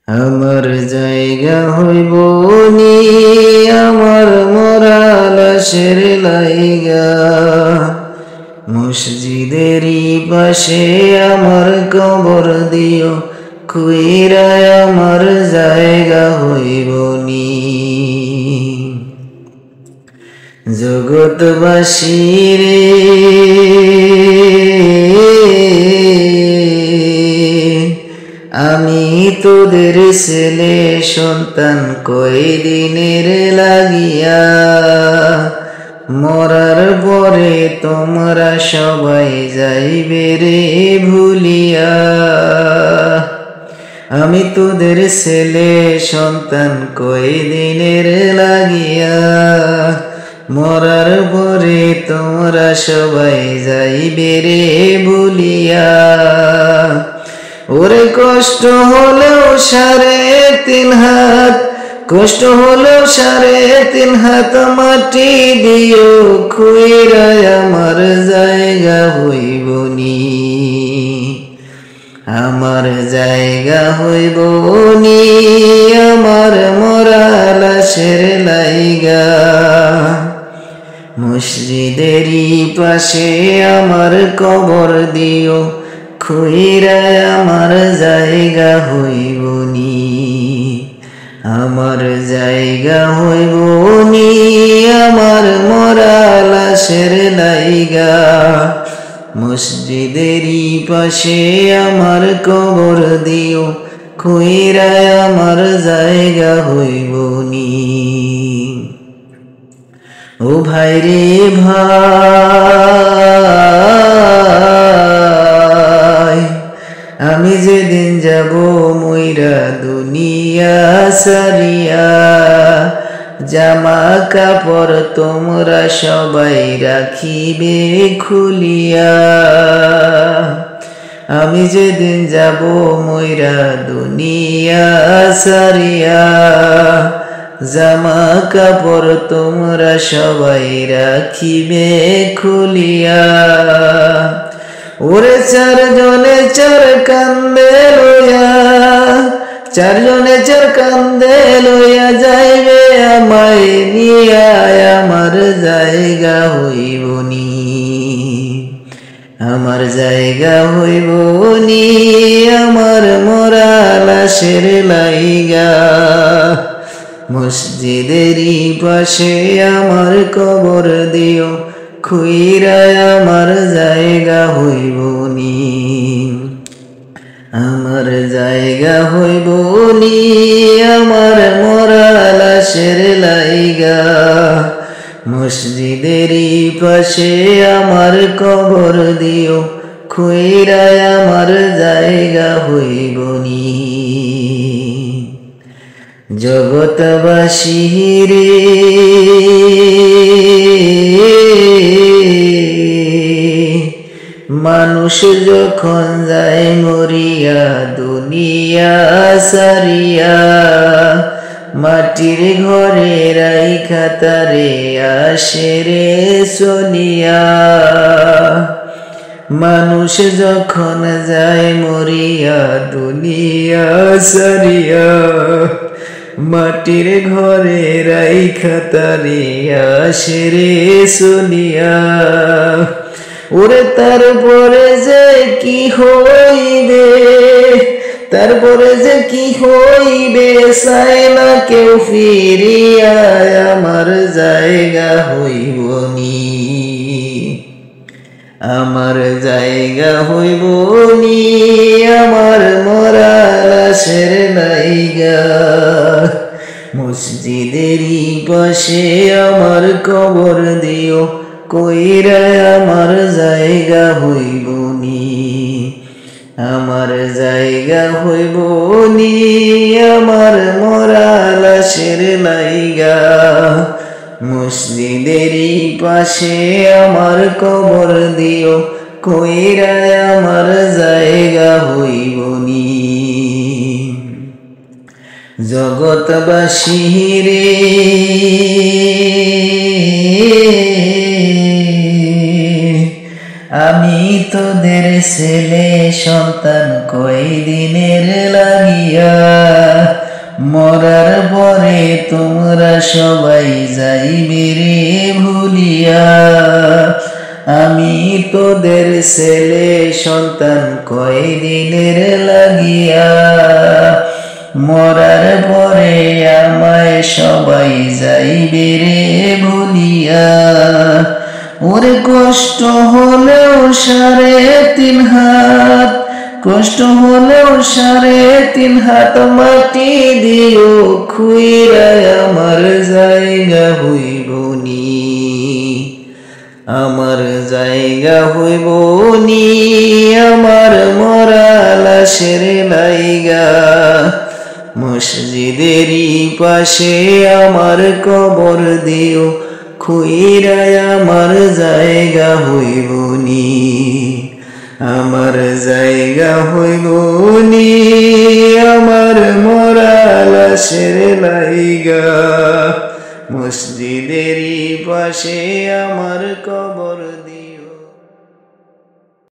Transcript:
আমার জায়গা হইব নি আমার মরা লাশের লাইগা, মসজিদেরই পাশে আমার কবর দিও, কুইরায় আমার জায়গা হইব নি। জগৎবাসী রে আমি তোদের ছেলে সন্তান কয়দিনের লাগিয়া, মরার পরে তোমরা সবাই যাইবে রে ভুলিয়া। আমি তোদের ছেলে সন্তান কয়দিনের লাগিয়া, মরার পরে তোমরা সবাই যাইবে রে ভুলিয়া। ওরে কষ্ট হলেও 3.5 হাত, কষ্ট হলেও 3.5 হাত মাটি দিও, খুইরায় আমার জায়গা হইব নি, আমার জায়গা হইব নি আমার মরা লাশের লাইগা। মসজিদেরই পাশে আমার কবর দিও, খুইরায় আমার জায়গা হইব নি, আমার জায়গা হইব নি আমার মরা লাশের লাইগা। মসজিদেরই পাশে আমার কবর দিও, খুইরায় আমার জায়গা হইব নি। ও ভাই রে ভাই, আমি যেদিন যাব মইরা দুনিয়া সারিয়া, জামা কাপড় তোমরা সবাই রাখিবে খুলিয়া। আমি যেদিন যাব মইরা দুনিয়া সারিয়া, জামা কাপড় তোমরা সবাই রাখিবে খুলিয়া। ওরে 4 জনে 4 কান্দে লইয়া, 4 জনে 4 কান্দে লইয়া যাইবে আমায় নিয়া, আমার জায়গা হইব নি, আমার জায়গা হইব নি আমার মরা লাশের লাইগা। মসজিদেরই পাশে আমার কবর দিও, খুইরায় আমার জায়গা হইব নি, আমার জায়গা হইব নি আমার মরা লাশের লাইগা। মসজিদেরই পাশে আমার কবর দিও, খুইরায় আমার জায়গা হইব নি। জগৎবাসী রে মানুষ যখন যায় মরিয়া দুনিয়া সারিয়া, মাটির ঘরে রাইখা তারে আসে রে চলিয়া। মানুষ যখন যায় মরিয়া দুনিয়া সারিয়া, মাটির ঘরে রাইখা তারে আসে রে চলিয়া। ওরে তারপরে যে কি হইবে, তারপরে যে কি হইবে চাই না কেউ ফিরিয়া, আমার জায়গা হইব নি, আমার জায়গা হইব নি আমার মরা লাশের লাইগা। মসজিদেরই পাশে আমার কবর দিও, কইরায় আমার জায়গা হইব নি, আমার জায়গা হইব নি আমার মরা লাশের লাইগা। মসজিদেরই পাশে আমার কবর দিও, কইরায় আমার জায়গা হইব নি। জগৎবাসী রে আমি তোদের ছেলে সন্তান কয়দিনের লাগিয়া মরার পরে তোমরা সবাই যাইবে রে ভুলিয়া, আমি তোদের ছেলে সন্তান কয়দিনের লাগিয়া। মরার পরে আমায় সবাই যাইবে রে ভুলিয়া, ওরে কষ্ট হলেও 3.5 হাত, কষ্ট হলেও 3.5 হাত মাটি দিও, খুইরায় আমার জায়গা হইবনি, আমার জায়গা হইবনি, আমার মরা লাশের লাইগা। মসজিদেরই পাশে আমার কবর দিও, খুইরায় আমার জায়গা হইবনি, আমার জায়গা হইবনি, আমার মরা লাশের লাইগা। মসজিদেরই পাশে আমার কবর দিও।